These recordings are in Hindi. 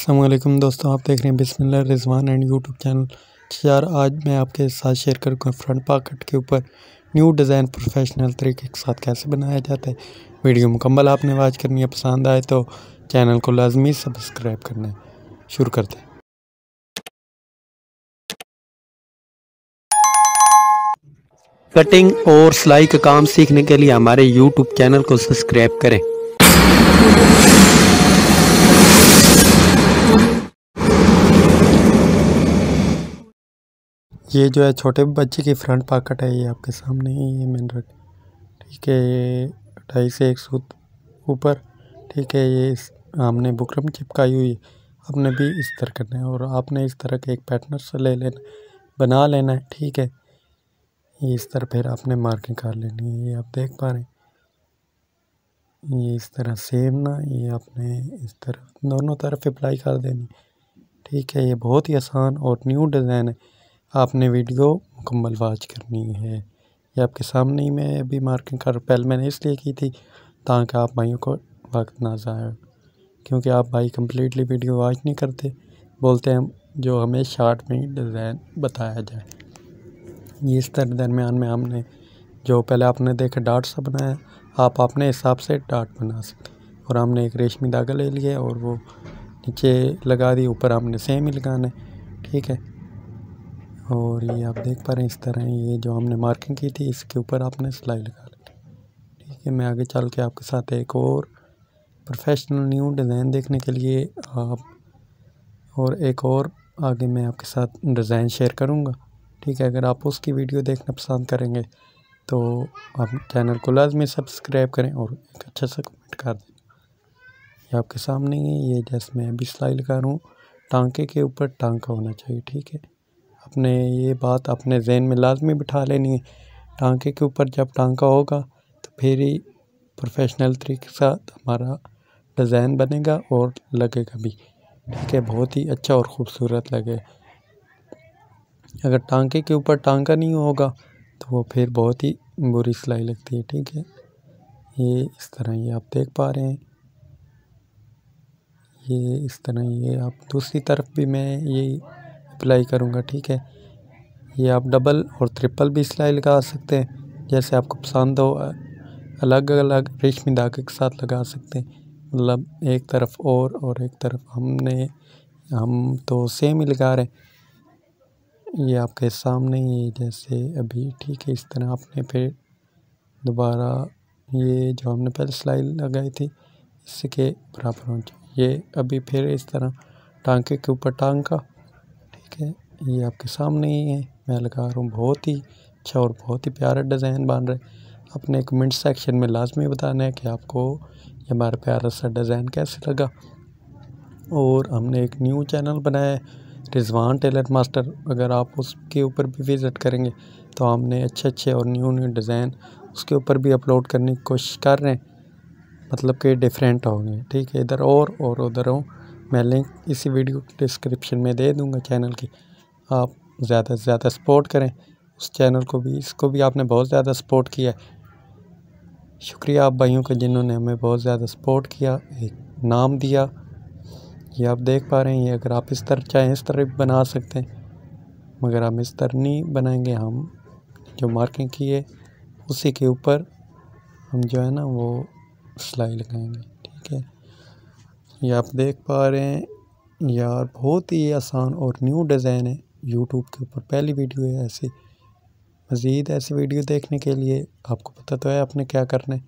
अस्सलाम वालेकुम दोस्तों, आप देख रहे हैं बिस्मिल्लाह रिजवान एंड यूट्यूब चैनल। यार आज मैं आपके साथ शेयर करूँगा फ्रंट पॉकेट के ऊपर न्यू डिज़ाइन प्रोफेशनल तरीके के साथ कैसे बनाया जाता है। वीडियो मुकम्मल आपने वॉच करनी है, पसंद आए तो चैनल को लाजमी सब्सक्राइब करना है। शुरू करते हैं। कटिंग और सिलाई का काम सीखने के लिए हमारे यूट्यूब चैनल को सब्सक्राइब करें। ये जो है छोटे बच्चे की फ्रंट पॉकेट है, ये आपके सामने ही ये मैंने रख, ठीक है। ये 2.5 से 1 सूत ऊपर, ठीक है। ये हमने बुकरम चिपकाई हुई है, आपने भी इस तरह करना है और आपने इस तरह के एक पैटर्न से ले लेना, बना लेना है, ठीक है। ये इस तरह फिर आपने मार्किंग कर लेनी है। ये आप देख पा रहे हैं, ये इस तरह सेम ना, ये आपने इस तरह दोनों तरफ अप्लाई कर देनी, ठीक है। ये बहुत ही आसान और न्यू डिज़ाइन है, आपने वीडियो मुकम्मल वॉच करनी है। ये आपके सामने ही मैं अभी मार्किंग कर, पहले मैंने इसलिए की थी ताकि आप भाइयों को वक्त ना ज़ाया, क्योंकि आप भाई कम्प्लीटली वीडियो वॉच नहीं करते, बोलते हैं जो हमें शॉर्ट में डिज़ाइन बताया जाए। ये इस तरह दरमियान में हमने जो पहले आपने देखा डाट सा बनाया, आप अपने हिसाब से डाट बना सकते। और हमने एक रेशमी धागा ले लिया और वो नीचे लगा दी, ऊपर हमने सेम ही लगाना है, ठीक है। और ये आप देख पा रहे हैं इस तरह ये जो हमने मार्किंग की थी इसके ऊपर आपने सिलाई लगा ली, ठीक है। मैं आगे चल के आपके साथ एक और प्रोफेशनल न्यू डिज़ाइन देखने के लिए आप और एक और आगे मैं आपके साथ डिज़ाइन शेयर करूंगा, ठीक है। अगर आप उसकी वीडियो देखना पसंद करेंगे तो आप चैनल को लाजमी सब्सक्राइब करें और एक अच्छा सा कमेंट कर दें। ये आपके सामने ही ये जैसे मैं अभी सिलाई लगा रहा हूँ, टांके के ऊपर टांका होना चाहिए, ठीक है। अपने ये बात अपने जहन में लाजमी बिठा लेनी है, टांके के ऊपर जब टांका होगा तो फिर ही प्रोफेशनल तरीके के साथ हमारा डिज़ाइन बनेगा और लगेगा भी, ठीक है, बहुत ही अच्छा और ख़ूबसूरत लगे। अगर टांके के ऊपर टांका नहीं होगा तो वो फिर बहुत ही बुरी सिलाई लगती है, ठीक है। ये इस तरह ये आप देख पा रहे हैं, ये इस तरह ये आप दूसरी तरफ भी मैं ये अप्लाई करूँगा, ठीक है। ये आप डबल और ट्रिपल भी सिलाई लगा सकते हैं, जैसे आपको पसंद हो, अलग अलग रेशमी धागे के साथ लगा सकते हैं। मतलब एक तरफ और एक तरफ हम तो सेम ही लगा रहे हैं। ये आपके सामने ये जैसे अभी, ठीक है। इस तरह आपने फिर दोबारा ये जो हमने पहले सिलाई लगाई थी इसके बराबर होना चाहिए। ये अभी फिर इस तरह टांके के ऊपर टांका, ठीक है। ये आपके सामने ही है, मैं लगा रहा हूँ। बहुत ही अच्छा और बहुत ही प्यारा डिज़ाइन बन रहा है। अपने कमेंट सेक्शन में लाजमी बताना है कि आपको ये हमारा प्यारा सा डिज़ाइन कैसे लगा। और हमने एक न्यू चैनल बनाया है रिजवान टेलर मास्टर, अगर आप उसके ऊपर भी विज़िट करेंगे तो हमने अच्छे और न्यू डिज़ाइन उसके ऊपर भी अपलोड करने की कोशिश कर रहे हैं, मतलब कि डिफरेंट होंगे, ठीक है। इधर और उधर हो, मैं लिंक इसी वीडियो के डिस्क्रिप्शन में दे दूंगा चैनल की। आप ज़्यादा से ज़्यादा सपोर्ट करें उस चैनल को भी, इसको भी आपने बहुत ज़्यादा सपोर्ट किया है। शुक्रिया आप भाइयों का जिन्होंने हमें बहुत ज़्यादा सपोर्ट किया, एक नाम दिया। ये आप देख पा रहे हैं, ये अगर आप इस तरह चाहें इस तरह भी बना सकते हैं, मगर हम इस तरह नहीं बनाएंगे। हम जो मार्किंग की है उसी के ऊपर हम जो है ना वो सिलाई लगाएंगे, ठीक है। ये आप देख पा रहे हैं यार, बहुत ही आसान और न्यू डिज़ाइन है, यूट्यूब के ऊपर पहली वीडियो है ऐसी। मज़ीद ऐसी वीडियो देखने के लिए आपको पता तो है आपने क्या करना है।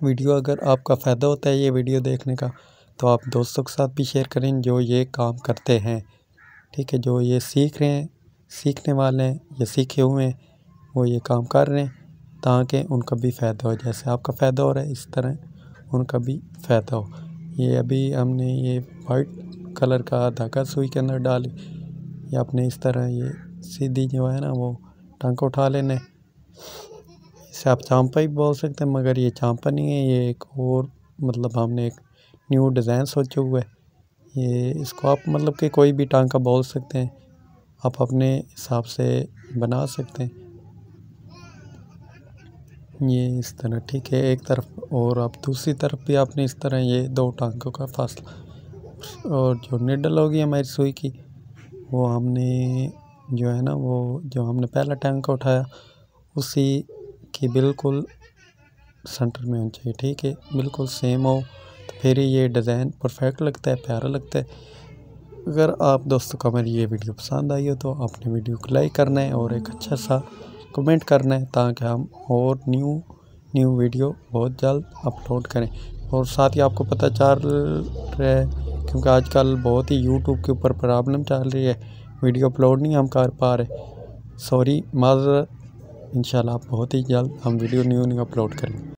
वीडियो अगर आपका फ़ायदा होता है ये वीडियो देखने का तो आप दोस्तों के साथ भी शेयर करें जो ये काम करते हैं, ठीक है। जो ये सीख रहे हैं, सीखने वाले हैं या सीखे हुए हैं, वो ये काम कर रहे हैं ताकि उनका भी फ़ायदा हो। जैसे आपका फ़ायदा हो रहा है इस तरह उनका भी फ़ायदा हो। ये अभी हमने ये वाइट कलर का धागा सुई के अंदर डाली, ये आपने इस तरह ये सीधी जो है ना वो टांका उठा लेना है। इसे आप चांपा ही बोल सकते हैं, मगर ये चांपा नहीं है, ये एक और मतलब हमने एक न्यू डिज़ाइन सोचा हुआ है। ये इसको आप मतलब कि कोई भी टांका बोल सकते हैं, आप अपने हिसाब से बना सकते हैं। ये इस तरह, ठीक है, एक तरफ और आप दूसरी तरफ भी आपने इस तरह ये 2 टांकों का फासला और जो निडल होगी हमारी सुई की, वो हमने जो है ना, वो जो हमने पहला टांका उठाया उसी की बिल्कुल सेंटर में होनी चाहिए, ठीक है, बिल्कुल सेम हो, तो फिर ये डिज़ाइन परफेक्ट लगता है, प्यारा लगता है। अगर आप दोस्तों को हमारी ये वीडियो पसंद आई हो तो आपने वीडियो को लाइक करना है और एक अच्छा सा कमेंट करना है, ताकि हम और न्यू वीडियो बहुत जल्द अपलोड करें। और साथ ही आपको पता चल रहा है, क्योंकि आजकल बहुत ही यूट्यूब के ऊपर प्रॉब्लम चल रही है, वीडियो अपलोड नहीं हम कर पा रहे, सॉरी, माज़रत। इंशाल्लाह बहुत ही जल्द हम वीडियो न्यू अपलोड करेंगे।